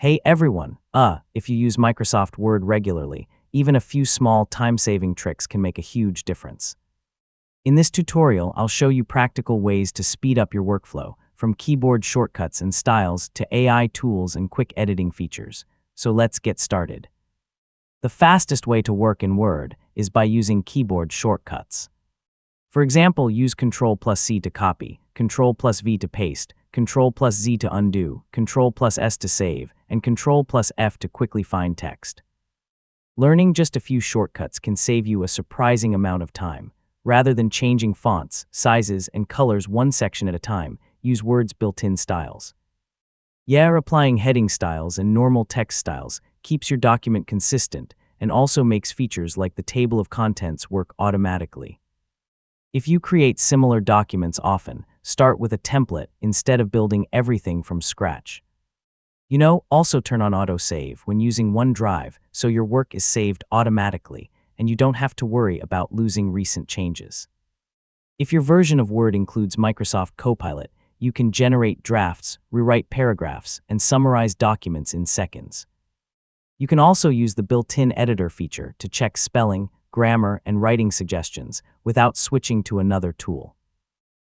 Hey everyone, if you use Microsoft Word regularly, even a few small time-saving tricks can make a huge difference. In this tutorial, I'll show you practical ways to speed up your workflow, from keyboard shortcuts and styles to AI tools and quick editing features. So let's get started. The fastest way to work in Word is by using keyboard shortcuts. For example, use Ctrl+C to copy, Ctrl+V to paste, Ctrl+Z to undo, Ctrl+S to save, and Ctrl+F to quickly find text. Learning just a few shortcuts can save you a surprising amount of time. Rather than changing fonts, sizes, and colors one section at a time, use Word's built-in styles. Applying heading styles and normal text styles keeps your document consistent and also makes features like the table of contents work automatically. If you create similar documents often, start with a template instead of building everything from scratch. Also turn on autosave when using OneDrive so your work is saved automatically and you don't have to worry about losing recent changes. If your version of Word includes Microsoft Copilot, you can generate drafts, rewrite paragraphs, and summarize documents in seconds. You can also use the built-in editor feature to check spelling, grammar, and writing suggestions without switching to another tool.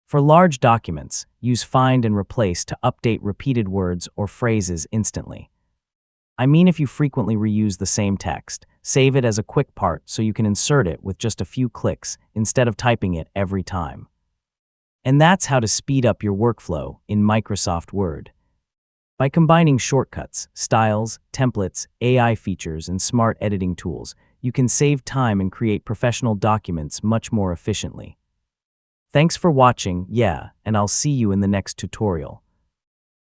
For large documents, use Find and Replace to update repeated words or phrases instantly. If you frequently reuse the same text, save it as a quick part so you can insert it with just a few clicks instead of typing it every time. And that's how to speed up your workflow in Microsoft Word. By combining shortcuts, styles, templates, AI features, and smart editing tools, you can save time and create professional documents much more efficiently. Thanks for watching, and I'll see you in the next tutorial.